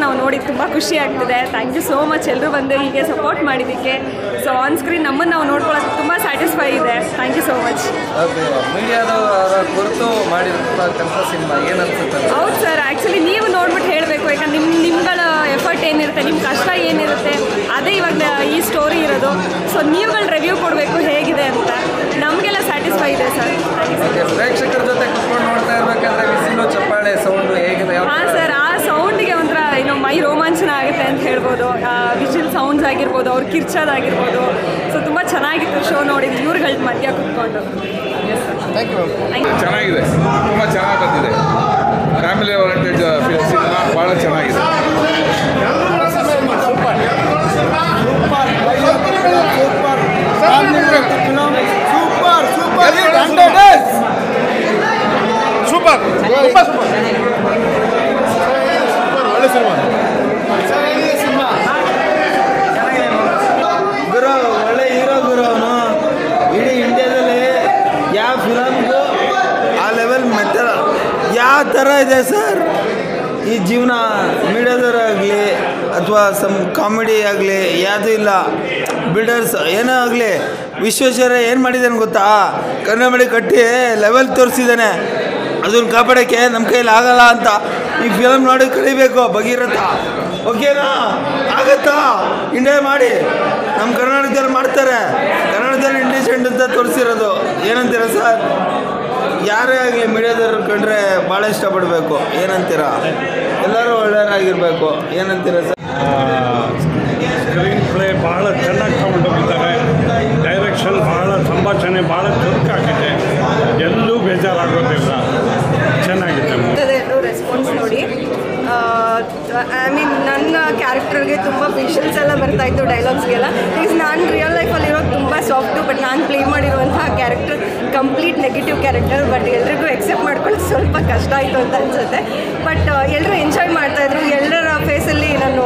ನಾವು ನೋಡಿ ತುಂಬ ಖುಷಿ ಆಗ್ತಿದೆ. ಥ್ಯಾಂಕ್ ಯು ಸೋ ಮಚ್ ಎಲ್ಲರೂ ಬಂದು ಹೀಗೆ ಸಪೋರ್ಟ್ ಮಾಡಿದ್ದಕ್ಕೆ. ಸೊ ಆನ್ ಸ್ಕ್ರೀನ್ ನಮ್ಮನ್ನು ನಾವು ನೋಡ್ಕೊಳ್ಳೋದು ತುಂಬ ಸ್ಯಾಟಿಸ್ಫೈ ಇದೆ. Thank you so much. ಮೀಡಿಯಾದ ಕುರಿತು ಮಾಡಿರ್ತಕ್ಕಂಥ ಸಿನಿಮಾ ಏನನ್ಸುತ್ತೆ? ಹೌದು ಸರ್, ಆ್ಯಕ್ಚುಲಿ ನೀವು ನೋಡ್ಬಿಟ್ಟು ಹೇಳಬೇಕು. ಯಾಕಂದ್ರೆ ನಿಮ್ಗಳ ಎಫರ್ಟ್ ಏನಿರುತ್ತೆ, ನಿಮ್ಮ ಕಷ್ಟ ಏನಿರುತ್ತೆ, ಅದೇ ಇವಾಗ ಈ ಸ್ಟೋರಿ ಇರೋದು. ಸೊ ನೀವುಗಳು ರಿವ್ಯೂ ಕೊಡಬೇಕು ಹೇಗಿದೆ ಅಂತ. ನಮಗೆಲ್ಲ ಸ್ಯಾಟಿಸ್ಫೈ ಇದೆ ಸರ್. ಪ್ರೇಕ್ಷಕರ ಜೊತೆ ಕುತ್ಕೊಂಡು ನೋಡ್ತಾ ಇರಬೇಕಾದ್ರೆ ವಿಸಿಲು ಚಪ್ಪಾಳೆ ಸೌಂಡು ಹೇಗಿದೆ? ಹಾಂ ಸರ್, ಆ ಸೌಂಡಿಗೆ ಒಂಥರ ಏನೋ ಮೈ ರೋಮಾಂಚನ ಆಗುತ್ತೆ ಅಂತ ಹೇಳ್ಬೋದು. ವಿಜಿಲ್ ಸೌಂಡ್ಸ್ ಆಗಿರ್ಬೋದು, ಅವ್ರು ಕಿರ್ಚೋದಾಗಿರ್ಬೋದು. ಸೊ ತುಂಬ ಚೆನ್ನಾಗಿತ್ತು ಶೋ ನೋಡಿದ್ದು ಇವ್ರುಗಳ ಮಧ್ಯ ಕುತ್ಕೊಂಡು. ಚೆನ್ನಾಗಿದೆ, ತುಂಬ ಚೆನ್ನಾಗಿ ಬಂದಿದೆ. ಫ್ಯಾಮಿಲಿ ಓರಿಯೆಂಟೆಡ್ ಸಿನಿಮಾ ಭಾಳ ಚೆನ್ನಾಗಿದೆ. ಸೂಪರ್, ತುಂಬ ಸೂಪರ್, ಒಳ್ಳೆ ಸಿನಿಮಾ. ಗುರು ಒಳ್ಳೆ ಹೀರೋ ಗುರು. ಅವನು ಇಡೀ ಇಂಡಿಯಾದಲ್ಲಿ ಯಾವ ಫಿಲಮ್ಗೂ ಆ ಲೆವೆಲ್ ಮೆಟ್ಟಲ್ಲ. ಯಾವ ಥರ ಇದೆ ಸರ್ ಈ ಜೀವನ. ಮೀಡಿಯಾದವರಾಗಲಿ ಅಥವಾ ಸಮ್ ಕಾಮಿಡಿ ಆಗಲಿ ಯಾವುದೂ ಇಲ್ಲ. ಬಿಲ್ಡರ್ಸ್ ಏನೇ ಆಗಲಿ, ವಿಶ್ವೇಶ್ವರಯ್ಯ ಏನು ಮಾಡಿದ್ದಾನೆ ಗೊತ್ತಾ? ಕನ್ನಡ ಮಾಡಿ ಕಟ್ಟಿ ಲೆವೆಲ್ ತೋರಿಸಿದ್ದಾನೆ. ಅದನ್ನು ಕಾಪಾಡೋಕ್ಕೆ ನಮ್ಮ ಕೈಯಲ್ಲಿ ಆಗಲ್ಲ ಅಂತ ಈ ಫಿಲಮ್ ನೋಡಿ ಕಲಿಬೇಕು. ಭಗೀರಥ ಓಕೆನಾ? ಆಗತ್ತಾ? ಇಂಡಿಯಾ ಮಾಡಿ ನಮ್ಮ ಕರ್ನಾಟಕದಲ್ಲಿ ಮಾಡ್ತಾರೆ. ಕನ್ನಡದಲ್ಲಿ ಇಂಡಿಸೆಂಟ್ ಅಂತ ತೋರಿಸಿರೋದು. ಏನಂತೀರ ಸರ್? ಯಾರೇ ಆಗಲಿ ಮೀಡಿಯಾದವ್ರು ಕಂಡ್ರೆ ಭಾಳ ಇಷ್ಟಪಡಬೇಕು. ಏನಂತೀರ? ಎಲ್ಲರೂ ಒಳ್ಳೆಯರಾಗಿರಬೇಕು. ಏನಂತೀರ ಸರ್? ಸ್ಕ್ರೀನ್ ಪ್ಲೇ ಭಾಳ ಚೆನ್ನಾಗಿ ತಗೊಂಡೋಗಿದ್ದಾರೆ. ಡೈರೆಕ್ಷನ್ ಭಾಳ ಸಂಭಾಷಣೆ ಭಾಳ ಚುರುಕಾಗಿದೆ. ಎಲ್ಲೂ ಬೇಜಾರಾಗೋದಿಲ್ಲ. ಚೆನ್ನಾಗಿದೆ. ರೆಸ್ಪಾನ್ಸ್ ನೋಡಿ, ಐ ಮೀನ್ ನನ್ನ ಕ್ಯಾರೆಕ್ಟರ್ಗೆ ತುಂಬ ವಿಷನ್ಸ್ ಎಲ್ಲ ಬರ್ತಾಯಿತ್ತು, ಡೈಲಾಗ್ಸ್ಗೆಲ್ಲ. ಈಸ್ ನಾನು ರಿಯಲ್ ಲೈಫಲ್ಲಿರೋದು ತುಂಬ ಸಾಫ್ಟು, ಬಟ್ ನಾನು ಪ್ಲೇ ಮಾಡಿರುವಂತಹ character complete negative character. But ಎಲ್ರಿಗೂ ಎಕ್ಸೆಪ್ಟ್ ಮಾಡ್ಕೊಳ್ಳೋದು ಸ್ವಲ್ಪ ಕಷ್ಟ ಆಯಿತು ಅಂತ ಅನಿಸುತ್ತೆ. ಬಟ್ ಎಲ್ಲರೂ ಎಂಜಾಯ್ ಮಾಡ್ತಾಯಿದ್ರು. ಎಲ್ಲರ ಫೇಸಲ್ಲಿ ನಾನು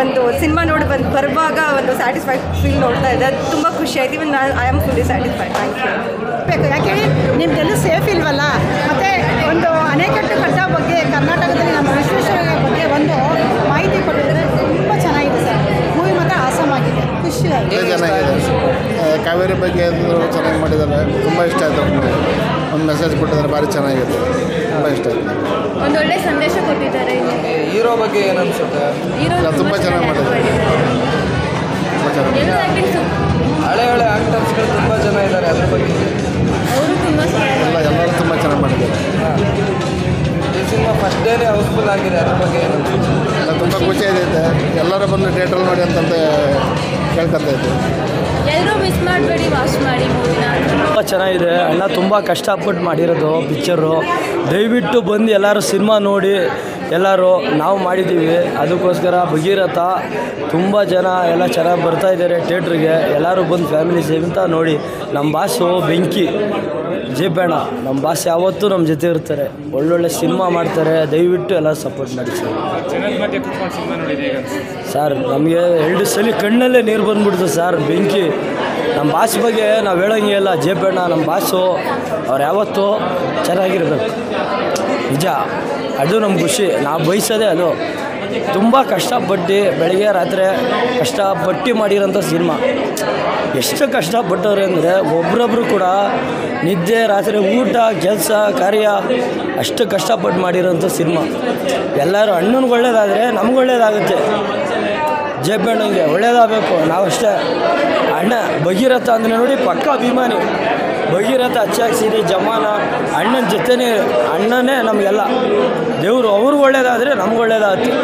ಒಂದು ಸಿನಿಮಾ ನೋಡಿ ಬರುವಾಗ ಒಂದು ಸ್ಯಾಟಿಸ್ಫೈಡ್ ಫೀಲ್ ನೋಡ್ತಾ ಇದ್ದೆ. ಅದು ತುಂಬ ಖುಷಿ ಆಯ್ತು. Even I am fully satisfied. Thank you. ಯಾಕೇಳಿ ನಿಮಗೆಲ್ಲೂ ಸೇಫ್ ಇಲ್ವಲ್ಲ. ಮತ್ತು ಒಂದು ಅಣೆಕಟ್ಟು ಕಟ್ಟ ಬಗ್ಗೆ ಕರ್ನಾಟಕದಲ್ಲಿ ನಮ್ಮ ವಿಶ್ವೇಶ್ವರಯ್ಯ ಬಗ್ಗೆ ಒಂದು ಮಾಹಿತಿ ಕೊಟ್ಟಿದ್ದಾರೆ. ತುಂಬ ಚೆನ್ನಾಗಿದೆ ಸರ್. ಮೂವಿ ಮಾತ್ರ ಆಸಮಾಗಿದೆ. ಖುಷಿ ಆಗಿದೆ. ಚೆನ್ನಾಗಿದೆ. ಕಾವೇರಿ ಬಗ್ಗೆ ಚೆನ್ನಾಗಿ ಮಾಡಿದ್ದಾರೆ. ತುಂಬ ಇಷ್ಟ ಆಯಿತು. ಒಂದು ಮೆಸೇಜ್ ಕೊಟ್ಟಿದ್ದಾರೆ, ಭಾರಿ ಚೆನ್ನಾಗಿದೆ. ತುಂಬ ಇಷ್ಟ ಆಯಿತು. ಒಂದೊಳ್ಳೆ ಸಂದೇಶ ಕೊಟ್ಟಿದ್ದಾರೆ. ಹೀರೋ ಬಗ್ಗೆ ಏನು ಅನ್ಸುತ್ತೆ? ತುಂಬ ಚೆನ್ನಾಗಿ ಮಾಡಿದ್ದಾರೆ. ತುಂಬ ಚೆನ್ನಾಗಿ ಹಳೆ ಆಕ್ಟರ್ಸ್ಗಳು ತುಂಬ ಜನ ಇದ್ದಾರೆ. ಅದ್ರ ಬಗ್ಗೆ ಎಲ್ಲರೂ ತುಂಬ ಚೆನ್ನಾಗಿ ಮಾಡಿದ್ದಾರೆ. ಈ ಸಿನಿಮಾ ಫಸ್ಟ್ ಡೇನೇ ಹೌಸ್ಫುಲ್ ಆಗಿದೆ. ಅದ್ರ ಬಗ್ಗೆ ಏನು ಎಲ್ಲ ತುಂಬ ಖುಷಿ ಇದೆ. ಎಲ್ಲರೂ ಬಂದು ಥಿಯೇಟ್ರಲ್ಲಿ ನೋಡಿ ಅಂತಂತ ಕೇಳ್ಕೊತಾ ಇದ್ದೆ. ಎಲ್ಲರೂ ಮಿಸ್ ಮಾಡಬೇಡಿ, ವಾಚ್ ಮಾಡಿ ಮೂವಿನ. ತುಂಬ ಚೆನ್ನಾಗಿದೆ. ಅಣ್ಣ ತುಂಬ ಕಷ್ಟಪಟ್ಟು ಮಾಡಿರೋದು ಪಿಕ್ಚರು. ದಯವಿಟ್ಟು ಬಂದು ಎಲ್ಲರೂ ಸಿನಿಮಾ ನೋಡಿ. ಎಲ್ಲರೂ ನಾವು ಮಾಡಿದ್ದೀವಿ, ಅದಕ್ಕೋಸ್ಕರ ಭಗೀರಥ ತುಂಬ ಜನ ಎಲ್ಲ ಚೆನ್ನಾಗಿ ಬರ್ತಾಯಿದ್ದಾರೆ ಥಿಯೇಟ್ರಿಗೆ. ಎಲ್ಲರೂ ಬಂದು ಫ್ಯಾಮಿಲಿ ಸೇರಿತ ನೋಡಿ. ನಮ್ಮ ಬಾಸು ಬೆಂಕಿ ಜೇಪಣ್ಣ, ನಮ್ಮ ಬಾಸ್ ಯಾವತ್ತೂ ನಮ್ಮ ಜೊತೆ ಇರ್ತಾರೆ. ಒಳ್ಳೊಳ್ಳೆ ಸಿನಿಮಾ ಮಾಡ್ತಾರೆ. ದಯವಿಟ್ಟು ಎಲ್ಲ ಸಪೋರ್ಟ್ ಮಾಡಿ ಸರ್. ಸರ್ ನಮಗೆ 2 ಸಲ ಕಣ್ಣಲ್ಲೇ ನೀರು ಬಂದುಬಿಡ್ತು ಸರ್. ಬೆಂಕಿ. ನಮ್ಮ ಬಾಸ್ ಬಗ್ಗೆ ನಾವು ಹೇಳೋಂಗೆ ಇಲ್ಲ. ಜೇಪಣ್ಣ ನಮ್ಮ ಬಾಸು, ಅವ್ರು ಯಾವತ್ತೂ ಚೆನ್ನಾಗಿರ್ಬೇಕು. ನಿಜ, ಅದು ನಮ್ಮ ಖುಷಿ. ನಾವು ಬಯಸೋದೇ ಅದು. ತುಂಬ ಕಷ್ಟಪಟ್ಟು ಬೆಳಗ್ಗೆ ರಾತ್ರಿ ಕಷ್ಟಪಟ್ಟು ಮಾಡಿರೋಂಥ ಸಿನಿಮಾ. ಎಷ್ಟು ಕಷ್ಟಪಟ್ಟವ್ರೆ ಅಂದರೆ ಒಬ್ರೊಬ್ರು ಕೂಡ ನಿದ್ದೆ, ರಾತ್ರಿ ಊಟ, ಕೆಲಸ, ಕಾರ್ಯ ಅಷ್ಟು ಕಷ್ಟಪಟ್ಟು ಮಾಡಿರೋಂಥ ಸಿನಿಮಾ. ಎಲ್ಲರೂ ಅಣ್ಣನಿಗೆ ಒಳ್ಳೇದಾದರೆ ನಮ್ಗೆ ಒಳ್ಳೇದಾಗುತ್ತೆ. ಜೇಪಣ್ಣಂಗೆ ಒಳ್ಳೇದಾಗಬೇಕು. ನಾವಷ್ಟೇ. ಅಣ್ಣ ಭಗೀರಥ ಅಂದರೆ ನೋಡಿ ಪಕ್ಕ ಅಭಿಮಾನಿ. ಭಗೀರಥ ಅಚ್ಚಾಕ್ಸಿದೆ ಜಮಾನ ಅಣ್ಣನ ಜೊತೆನೇ. ಅಣ್ಣನೇ ನಮಗೆಲ್ಲ ದೇವರು. ಅವ್ರಿಗೆ ಒಳ್ಳೇದಾದರೆ ನಮ್ಗೆ ಒಳ್ಳೇದಾಗುತ್ತೆ.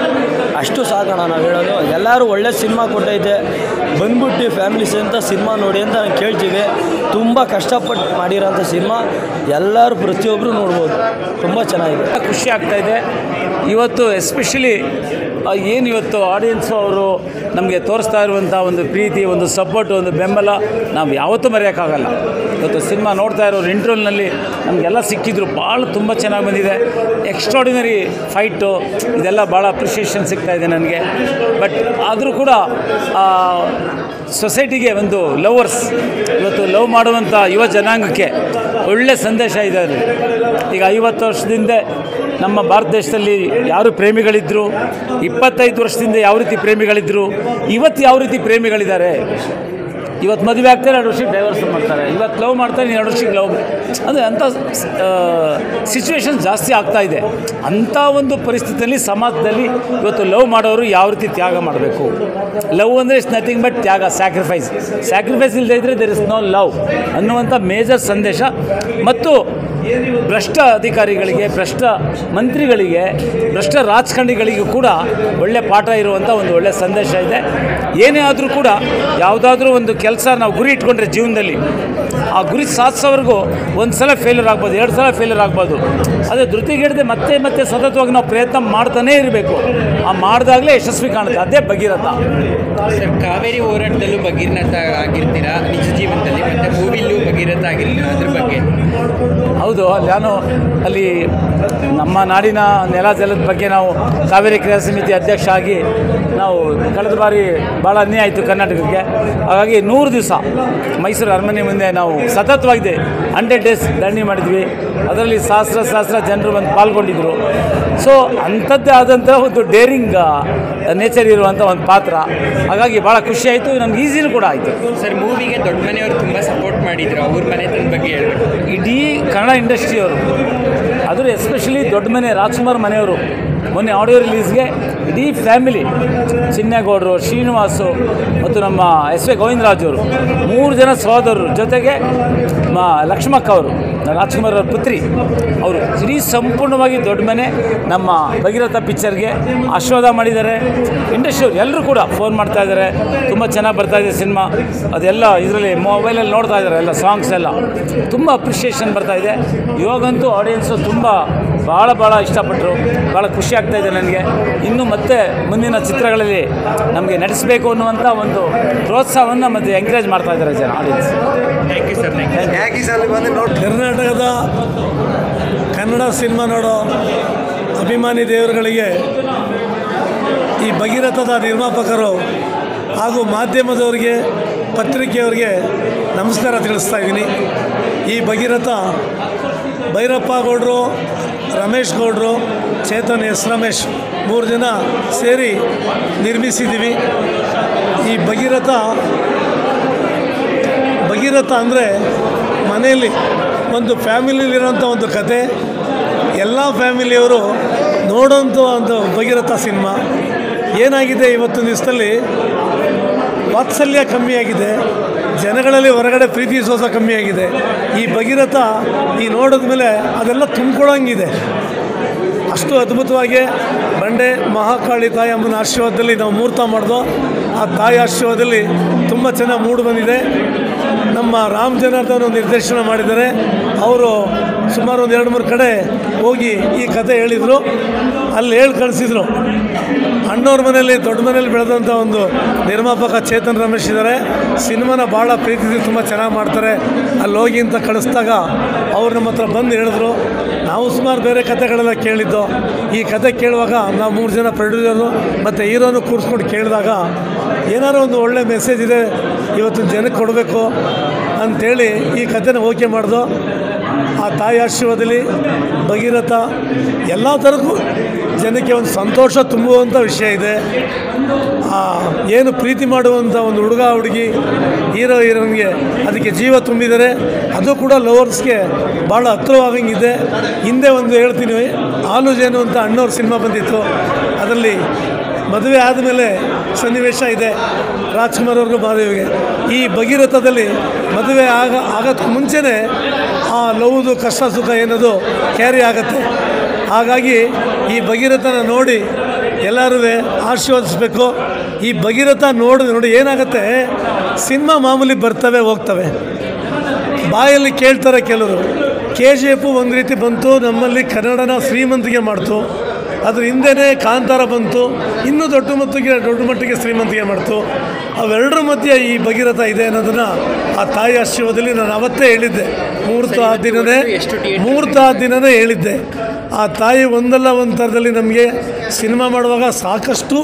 ಅಷ್ಟು ಸಾಕೋಣ ನಾವು ಹೇಳೋದು. ಎಲ್ಲರೂ ಒಳ್ಳೆ ಸಿನಿಮಾ ಕೊಟ್ಟೈತೆ. ಬಂದ್ಬಿಟ್ಟು ಫ್ಯಾಮಿಲಿ ಸಹಿತ ಸಿನಿಮಾ ನೋಡಿ ಅಂತ ನಾವು ಕೇಳ್ತೀವಿ. ತುಂಬ ಕಷ್ಟಪಟ್ಟು ಮಾಡಿರೋಂಥ ಸಿನಿಮಾ. ಎಲ್ಲರೂ ಪ್ರತಿಯೊಬ್ಬರು ನೋಡ್ಬೋದು. ತುಂಬ ಚೆನ್ನಾಗಿದೆ. ಖುಷಿ ಆಗ್ತಾಯಿದೆ. ಇವತ್ತು ಎಸ್ಪೆಷಲಿ ಏನು ಇವತ್ತು ಆಡಿಯನ್ಸು ಅವರು ನಮಗೆ ತೋರಿಸ್ತಾ ಇರುವಂಥ ಒಂದು ಪ್ರೀತಿ, ಒಂದು ಸಪೋರ್ಟು, ಒಂದು ಬೆಂಬಲ ನಾವು ಯಾವತ್ತೂ ಮರೆಯೋಕ್ಕಾಗಲ್ಲ. ಇವತ್ತು ಸಿನಿಮಾ ನೋಡ್ತಾ ಇರೋರು ಇಂಟ್ರೋಲ್ನಲ್ಲಿ ನಮಗೆಲ್ಲ ಸಿಕ್ಕಿದ್ರು. ಭಾಳ ತುಂಬ ಚೆನ್ನಾಗಿ ಬಂದಿದೆ. ಎಕ್ಸ್ಟ್ರಾಡಿನರಿ ಫೈಟು ಇದೆಲ್ಲ ಭಾಳ ಅಪ್ರಿಷಿಯೇಷನ್ ಸಿಗ್ತಾಯಿದೆ ನನಗೆ. ಬಟ್ ಆದರೂ ಕೂಡ ಸೊಸೈಟಿಗೆ ಒಂದು ಲವರ್ಸ್, ಇವತ್ತು ಲವ್ ಮಾಡುವಂಥ ಯುವ ಜನಾಂಗಕ್ಕೆ ಒಳ್ಳೆ ಸಂದೇಶ ಇದೆ. ಅದು ಈಗ 50 ವರ್ಷದಿಂದ ನಮ್ಮ ಭಾರತ ದೇಶದಲ್ಲಿ ಯಾರು ಪ್ರೇಮಿಗಳಿದ್ದರು, 25 ವರ್ಷದಿಂದ ಯಾವ ರೀತಿ ಪ್ರೇಮಿಗಳಿದ್ದರು, ಇವತ್ತು ಯಾವ ರೀತಿ ಪ್ರೇಮಿಗಳಿದ್ದಾರೆ. ಇವತ್ತು ಮದುವೆ ಆಗ್ತಾರೆ, 2 ವರ್ಷಕ್ಕೆ ಡೈವರ್ಸ್ ಮಾಡ್ತಾರೆ. ಇವತ್ತು ಲವ್ ಮಾಡ್ತಾರೆ, 2 ವರ್ಷಕ್ಕೆ ಲವ್. ಅಂದರೆ ಅಂಥ ಸಿಚುವೇಶನ್ ಜಾಸ್ತಿ ಆಗ್ತಾ ಇದೆ. ಅಂಥ ಒಂದು ಪರಿಸ್ಥಿತಿಯಲ್ಲಿ ಸಮಾಜದಲ್ಲಿ ಇವತ್ತು ಲವ್ ಮಾಡೋರು ಯಾವ ರೀತಿ ತ್ಯಾಗ ಮಾಡಬೇಕು. ಲವ್ ಅಂದರೆ ಇಟ್ಸ್ ನಥಿಂಗ್ ಬಟ್ ತ್ಯಾಗ, ಸ್ಯಾಕ್ರಿಫೈಸ್ ಇಲ್ಲದೆ ಇದ್ದರೆ ದೇರ್ ಇಸ್ ನೋ ಲವ್ ಅನ್ನುವಂಥ ಮೇಜರ್ ಸಂದೇಶ. ಮತ್ತು ಭ್ರಷ್ಟ ಅಧಿಕಾರಿಗಳಿಗೆ, ಭ್ರಷ್ಟ ಮಂತ್ರಿಗಳಿಗೆ, ಭ್ರಷ್ಟ ರಾಜಕಾರಣಿಗಳಿಗೂ ಕೂಡ ಒಳ್ಳೆ ಪಾಠ ಇರುವಂಥ ಒಂದು ಒಳ್ಳೆಯ ಸಂದೇಶ ಇದೆ. ಏನೇ ಆದರೂ ಕೂಡ ಯಾವುದಾದ್ರೂ ಒಂದು ಕೆಲಸ ನಾವು ಗುರಿ ಇಟ್ಕೊಂಡ್ರೆ ಜೀವನದಲ್ಲಿ ಆ ಗುರಿ ಸಾಧಿಸೋವರೆಗೂ ಒಂದು ಸಲ ಫೇಲ್ಯೂರ್ ಆಗ್ಬೋದು, 2 ಸಲ ಫೇಲ್ಯೂರ್ ಆಗ್ಬೋದು. ಅದೇ ಧೃತಿಗೆಡದೆ ಮತ್ತೆ ಸತತವಾಗಿ ನಾವು ಪ್ರಯತ್ನ ಮಾಡ್ತಾನೇ ಇರಬೇಕು. ಆ ಮಾಡಿದಾಗಲೇ ಯಶಸ್ವಿ ಕಾಣುತ್ತೆ. ಅದೇ ಭಗೀರಥ. ಸರ್, ಕಾವೇರಿ ಹೋರಾಟದಲ್ಲೂ ಭಗೀರಥ ಆಗಿರ್ತೀರಾ ನಿಜ ಜೀವನದಲ್ಲಿ, ಮತ್ತು ಮೂವಿಲೂ ಭಗೀರಥ ಆಗಿರ್ತೀರಾ, ಅದ್ರ ಬಗ್ಗೆ? ಹೌದು, ನಾನು ಅಲ್ಲಿ ನಮ್ಮ ನಾಡಿನ ನೆಲ ಜಲದ ಬಗ್ಗೆ ನಾವು ಕಾವೇರಿ ಕ್ರಿಯಾ ಸಮಿತಿ ಅಧ್ಯಕ್ಷ ಆಗಿ ನಾವು ಕಳೆದ ಬಾರಿ ಭಾಳ ಅನ್ಯಾಯ ಆಯಿತು ಕರ್ನಾಟಕಕ್ಕೆ. ಹಾಗಾಗಿ 100 ದಿವಸ ಮೈಸೂರು ಅರಮನೆ ಮುಂದೆ ನಾವು ಸತತವಾಗಿದೆ 100 ಡೇಸ್ ಧರಣಿ ಮಾಡಿದ್ವಿ. ಅದರಲ್ಲಿ ಸಹಸ್ರ ಜನರು ಬಂದು ಪಾಲ್ಗೊಂಡಿದ್ದರು. ಸೊ ಅಂಥದ್ದೇ ಆದಂಥ ಒಂದು ಡೇರಿಂಗ್ ನೇಚರ್ ಇರುವಂಥ ಒಂದು ಪಾತ್ರ. ಹಾಗಾಗಿ ಭಾಳ ಖುಷಿ ಆಯಿತು, ನಮ್ಗೆ ಈಸಿನೂ ಕೂಡ ಆಯಿತು. ಸರ್, ಮೂವಿಗೆ ದೊಡ್ಡ ಮನೆಯವರು ತುಂಬ ಸಪೋರ್ಟ್ ಮಾಡಿದರು. ಅವ್ರ ಮನೆತನದ ಬಗ್ಗೆ ಹೇಳಬೇಕು. ಇಡೀ ಕನ್ನಡ ಇಂಡಸ್ಟ್ರಿಯವರು, ಅದರ ಎಸ್ಪೆಷಲಿ ದೊಡ್ಡ ಮನೆ ರಾಜ್ಕುಮಾರ್ ಮನೆಯವರು ಮೊನ್ನೆ ಆಡಿಯೋ ರಿಲೀಸ್ಗೆ ಇಡೀ ಫ್ಯಾಮಿಲಿ, ಚಿನ್ನೇಗೌಡರು, ಶ್ರೀನಿವಾಸು ಮತ್ತು ನಮ್ಮ ಎಸ್ ವಿ ಗೋವಿಂದರಾಜವರು, 3 ಜನ ಸಹೋದರರು, ಜೊತೆಗೆ ಲಕ್ಷ್ಮಕ್ಕ ಅವರು, ರಾಜ್ಕುಮಾರ್ ಅವ್ರ ಪುತ್ರಿ ಅವರು, ಇಡೀ ಸಂಪೂರ್ಣವಾಗಿ ದೊಡ್ಡ ಮನೆ ನಮ್ಮ ಭಗೀರಥ ಪಿಕ್ಚರ್ಗೆ ಆಶೀರ್ವಾದ ಮಾಡಿದ್ದಾರೆ. ಇಂಡಸ್ಟ್ರಿಯವ್ರು ಎಲ್ಲರೂ ಕೂಡ ಫೋನ್ ಮಾಡ್ತಾ ಇದ್ದಾರೆ, ತುಂಬ ಚೆನ್ನಾಗಿ ಬರ್ತಾಯಿದೆ ಸಿನಿಮಾ. ಅದೆಲ್ಲ ಇದರಲ್ಲಿ ಮೊಬೈಲಲ್ಲಿ ನೋಡ್ತಾ ಇದ್ದಾರೆ, ಎಲ್ಲ ಸಾಂಗ್ಸ್ ಎಲ್ಲ ತುಂಬ ಅಪ್ರಿಷಿಯೇಷನ್ ಬರ್ತಾಯಿದೆ. ಇವಾಗಂತೂ ಆಡಿಯನ್ಸು ತುಂಬ ಭಾಳ ಇಷ್ಟಪಟ್ಟರು. ಭಾಳ ಖುಷಿ ಆಗ್ತಾಯಿದೆ ನನಗೆ. ಇನ್ನು ಮತ್ತೆ ಮುಂದಿನ ಚಿತ್ರಗಳಲ್ಲಿ ನಮಗೆ ನಡೆಸಬೇಕು ಅನ್ನುವಂಥ ಒಂದು ಪ್ರೋತ್ಸಾಹವನ್ನು ಮತ್ತು ಎಂಕರೇಜ್ ಮಾಡ್ತಾ ಇದ್ದಾರೆ ಜನ, ಆಡಿಯನ್ಸ್. Thank you sir. ಕರ್ನಾಟಕದ ಕನ್ನಡ ಸಿನಿಮಾ ನೋಡೋ ಅಭಿಮಾನಿ ದೇವರುಗಳಿಗೆ, ಈ ಭಗೀರಥದ ನಿರ್ಮಾಪಕರು ಹಾಗೂ ಮಾಧ್ಯಮದವರಿಗೆ, ಪತ್ರಿಕೆಯವರಿಗೆ ನಮಸ್ಕಾರ ತಿಳಿಸ್ತಾ ಇದ್ದೀನಿ. ಈ ಭಗೀರಥ ಭೈರಪ್ಪ ಗೌಡರು, ರಮೇಶ್ ಗೌಡರು, ಚೇತನ್ ಎಸ್ ರಮೇಶ್ 3 ಜನ ಸೇರಿ ನಿರ್ಮಿಸಿದ್ದೀವಿ. ಈ ಭಗೀರಥ ಅಂದರೆ ಮನೆಯಲ್ಲಿ ಒಂದು ಫ್ಯಾಮಿಲಿಲಿರೋಂಥ ಒಂದು ಕತೆ, ಎಲ್ಲ ಫ್ಯಾಮಿಲಿಯವರು ನೋಡೋಂಥ ಒಂದು ಭಗೀರಥ ಸಿನಿಮಾ. ಏನಾಗಿದೆ ಇವತ್ತಿನ ದಿವಸದಲ್ಲಿ ವಾತ್ಸಲ್ಯ ಕಮ್ಮಿಯಾಗಿದೆ, ಜನಗಳಲ್ಲಿ ಹೊರಗಡೆ ಪ್ರೀತಿ ವಿಶ್ವಾಸ ಕಮ್ಮಿಯಾಗಿದೆ. ಈ ಭಗೀರಥ ಈ ನೋಡಿದ ಮೇಲೆ ಅದೆಲ್ಲ ತುಂಬಿಕೊಳ್ಳೋಂಗಿದೆ. ಅಷ್ಟು ಅದ್ಭುತವಾಗಿ ಬಂಡೆ ಮಹಾಕಾಳಿ ತಾಯಿ ಅಮ್ಮನ ಆಶೀರ್ವಾದದಲ್ಲಿ ನಾವು ಮುಹೂರ್ತ ಮಾಡಿದೋ. ಆ ತಾಯಿ ಆಶೀರ್ವಾದದಲ್ಲಿ ತುಂಬ ಚೆನ್ನಾಗಿ ಮೂಡಿ ಬಂದಿದೆ. ನಮ್ಮ ರಾಮ್ ಜನಾರ್ದನ್ ನಿರ್ದೇಶನ ಮಾಡಿದ್ದಾರೆ. ಅವರು ಸುಮಾರು ಒಂದು 2-3 ಕಡೆ ಹೋಗಿ ಈ ಕತೆ ಹೇಳಿದರು. ಅಲ್ಲಿ ಹೇಳಿ ಕಳಿಸಿದರು. ಅಣ್ಣವ್ರ ಮನೇಲಿ, ದೊಡ್ಡ ಮನೇಲಿ ಬೆಳೆದಂಥ ಒಂದು ನಿರ್ಮಾಪಕ ಚೇತನ್ ರಮೇಶ್ ಇದ್ದಾರೆ. ಸಿನಿಮಾನ ಭಾಳ ಪ್ರೀತಿಸಿ ತುಂಬ ಚೆನ್ನಾಗಿ ಮಾಡ್ತಾರೆ, ಅಲ್ಲಿ ಹೋಗಿ ಅಂತ ಕಳಿಸ್ದಾಗ ಅವ್ರು ನಮ್ಮ ಹತ್ರ ಬಂದು ಹೇಳಿದ್ರು. ನಾವು ಸುಮಾರು ಬೇರೆ ಕತೆಗಳೆಲ್ಲ ಕೇಳಿದ್ದು. ಈ ಕತೆ ಕೇಳುವಾಗ ನಾವು 3 ಜನ ಪ್ರೊಡ್ಯೂಸರು ಮತ್ತು ಹೀರೋನು ಕೂರಿಸ್ಕೊಂಡು ಕೇಳಿದಾಗ ಏನಾದ್ರು ಒಂದು ಒಳ್ಳೆ ಮೆಸೇಜ್ ಇದೆ ಇವತ್ತು ಜನಕ್ಕೆ ಕೊಡಬೇಕು ಅಂಥೇಳಿ ಈ ಕತೆನ ಓಕೆ ಮಾಡ್ದು. ಆ ತಾಯಿ ಆಶೀರ್ವಾದದಲ್ಲಿ ಭಗೀರಥ ಎಲ್ಲ ಥರಕ್ಕೂ ಜನಕ್ಕೆ ಒಂದು ಸಂತೋಷ ತುಂಬುವಂಥ ವಿಷಯ ಇದೆ. ಏನು ಪ್ರೀತಿ ಮಾಡುವಂಥ ಒಂದು ಹುಡುಗ ಹುಡುಗಿ, ಹೀರೋ ಹೀರೋಯಿನ್ಗೆ ಅದಕ್ಕೆ ಜೀವ ತುಂಬಿದ್ದಾರೆ. ಅದು ಕೂಡ ಲವರ್ಸ್ಗೆ ಭಾಳ ಹತ್ತಿರವಾಗಂಗಿದೆ. ಹಿಂದೆ ಒಂದು ಹೇಳ್ತೀನಿ, ಹಾಲು ಜೇನು ಅಂತ ಅಣ್ಣವ್ರ ಸಿನಿಮಾ ಬಂದಿತ್ತು. ಅದರಲ್ಲಿ ಮದುವೆ ಆದಮೇಲೆ ಸನ್ನಿವೇಶ ಇದೆ ರಾಜ್ಕುಮಾರ್ ಅವ್ರಿಗೂ ಮಾದೇವಿಗೆ. ಈ ಭಗೀರಥದಲ್ಲಿ ಮದುವೆ ಆಗೋದಕ್ಕೆ ಮುಂಚೆನೇ ಆ ಲವ್ದು ಕಷ್ಟ ಸುಖ ಏನದು ಕ್ಯಾರಿ ಆಗುತ್ತೆ. ಹಾಗಾಗಿ ಈ ಭಗೀರಥನ ನೋಡಿ ಎಲ್ಲರೂ ಆಶೀರ್ವದಿಸಬೇಕು. ಈ ಭಗೀರಥ ನೋಡಿ ಏನಾಗುತ್ತೆ, ಸಿನಿಮಾ ಮಾಮೂಲಿ ಬರ್ತವೆ ಹೋಗ್ತವೆ, ಬಾಯಲ್ಲಿ ಕೇಳ್ತಾರೆ ಕೆಲವರು. KGF ಒಂದು ರೀತಿ ಬಂತು, ನಮ್ಮಲ್ಲಿ ಕನ್ನಡನ ಶ್ರೀಮಂತಿಗೆ ಮಾಡ್ತು. ಅದ್ರ ಹಿಂದೆಯೇ ಕಾಂತಾರ ಬಂತು, ಇನ್ನೂ ದೊಡ್ಡ ಮಟ್ಟಿಗೆ ಶ್ರೀಮಂತಿಗೆ ಮಾಡ್ತು. ಅವೆರಡರ ಮಧ್ಯೆ ಈ ಭಗೀರಥ ಇದೆ ಅನ್ನೋದನ್ನು ಆ ತಾಯಿ ಆಶೀರ್ವಾದದಲ್ಲಿ ನಾನು ಅವತ್ತೇ ಹೇಳಿದ್ದೆ. ಮುಹೂರ್ತ ಆ ದಿನವೇ ಹೇಳಿದ್ದೆ. ಆ ತಾಯಿ ಒಂದಲ್ಲ ಒಂದು ಥರದಲ್ಲಿ ನಮಗೆ ಸಿನಿಮಾ ಮಾಡುವಾಗ ಸಾಕಷ್ಟು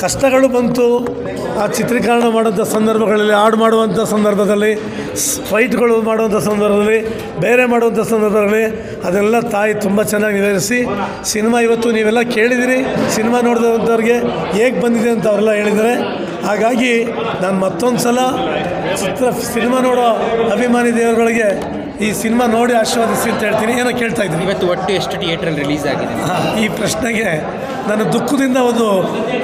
ಕಷ್ಟಗಳು ಬಂತು ಆ ಚಿತ್ರೀಕರಣ ಮಾಡೋಂಥ ಸಂದರ್ಭಗಳಲ್ಲಿ, ಹಾಡು ಮಾಡುವಂಥ ಸಂದರ್ಭದಲ್ಲಿ, ಫೈಟ್ಗಳು ಮಾಡುವಂಥ ಸಂದರ್ಭದಲ್ಲಿ, ಬೇರೆ ಮಾಡುವಂಥ ಸಂದರ್ಭದಲ್ಲಿ ಅದೆಲ್ಲ ತಾಯಿ ತುಂಬ ಚೆನ್ನಾಗಿ ನಿವೇದಿಸಿ ಸಿನಿಮಾ ಇವತ್ತು ನೀವೆಲ್ಲ ಕೇಳಿದಿರಿ. ಸಿನಿಮಾ ನೋಡಿದಂಥವ್ರಿಗೆ ಹೇಗೆ ಬಂದಿದೆ ಅಂತ ಅವರೆಲ್ಲ ಹೇಳಿದ್ದಾರೆ. ಹಾಗಾಗಿ ನಾನು ಮತ್ತೊಂದು ಸಲ ಸಿನಿಮಾ ನೋಡೋ ಅಭಿಮಾನಿ ದೇವರುಗಳಿಗೆ ಈ ಸಿನಿಮಾ ನೋಡಿ ಆಶೀರ್ವಾದಿಸಿ ಅಂತ ಹೇಳ್ತೀನಿ. ಏನೋ ಕೇಳ್ತಾ ಇದ್ದೀನಿ. ಇವತ್ತು ಒಟ್ಟು ಎಷ್ಟು ಥಿಯೇಟ್ರಲ್ಲಿ ರಿಲೀಸ್ ಆಗಿದೆ? ಈ ಪ್ರಶ್ನೆಗೆ ನಾನು ದುಃಖದಿಂದ ಒಂದು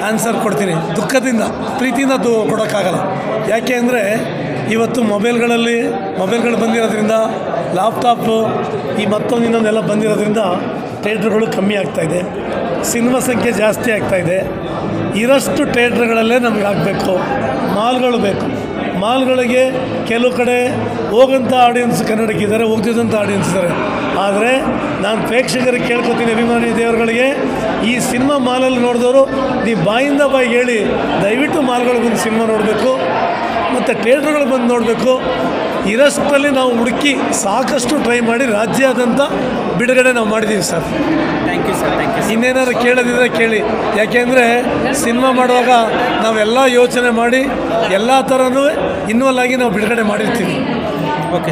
ಆನ್ಸರ್ ಕೊಡ್ತೀನಿ. ದುಃಖದಿಂದ, ಪ್ರೀತಿಯಿಂದ ಕೊಡೋಕ್ಕಾಗಲ್ಲ. ಯಾಕೆ ಅಂದರೆ ಇವತ್ತು ಮೊಬೈಲ್ಗಳು ಬಂದಿರೋದ್ರಿಂದ, ಲ್ಯಾಪ್ಟಾಪು ಈ ಮತ್ತೊಂದು ಇನ್ನೊಂದೆಲ್ಲ ಬಂದಿರೋದ್ರಿಂದ ಥಿಯೇಟ್ರ್ಗಳು ಕಮ್ಮಿ ಆಗ್ತಾಯಿದೆ, ಸಿನಿಮಾ ಸಂಖ್ಯೆ ಜಾಸ್ತಿ ಆಗ್ತಾಯಿದೆ. ಇರೋಷ್ಟು ಥಿಯೇಟ್ರ್ಗಳಲ್ಲೇ ನಮಗೆ ಆಗಬೇಕು. ಮಾಲ್ಗಳು ಬೇಕು. ಮಾಲ್ಗಳಿಗೆ ಕೆಲವು ಕಡೆ ಹೋಗೋಂಥ ಆಡಿಯನ್ಸ್ ಕನ್ನಡಕ್ಕಿದ್ದಾರೆ, ಹೋಗ್ತಿದ್ದಂಥ ಆಡಿಯನ್ಸ್ ಇದ್ದಾರೆ. ಆದರೆ ನಾನು ಪ್ರೇಕ್ಷಕರಿಗೆ ಕೇಳ್ಕೊತೀನಿ, ಅಭಿಮಾನಿ ದೇವರುಗಳಿಗೆ, ಈ ಸಿನಿಮಾ ಮಾಲಲ್ಲಿ ನೋಡಿದವರು ನೀವು ಬಾಯಿಂದ ಬಾಯಿಗೆ ಹೇಳಿ ದಯವಿಟ್ಟು ಮಾಲ್ಗಳಿಗೆ ಬಂದು ಸಿನಿಮಾ ನೋಡಬೇಕು ಮತ್ತು ಥಿಯೇಟ್ರ್ಗಳು ಬಂದು ನೋಡಬೇಕು. ಇರೋಷ್ಟರಲ್ಲಿ ನಾವು ಹುಡುಕಿ ಸಾಕಷ್ಟು ಟ್ರೈ ಮಾಡಿ ರಾಜ್ಯಾದ್ಯಂತ ಬಿಡುಗಡೆ ನಾವು ಮಾಡಿದ್ದೀವಿ sir. Thank you sir. Thank you. ಇನ್ನೇನಾದ್ರು ಕೇಳೋದಿದ್ರೆ ಕೇಳಿ. ಯಾಕೆಂದರೆ ಸಿನಿಮಾ ಮಾಡುವಾಗ ನಾವೆಲ್ಲ ಯೋಚನೆ ಮಾಡಿ ಎಲ್ಲ ಥರನೂ ಇನ್ವಾಲ್ವ್ ಆಗಿ ನಾವು ಬಿಡುಗಡೆ ಮಾಡಿರ್ತೀವಿ. Okay sir.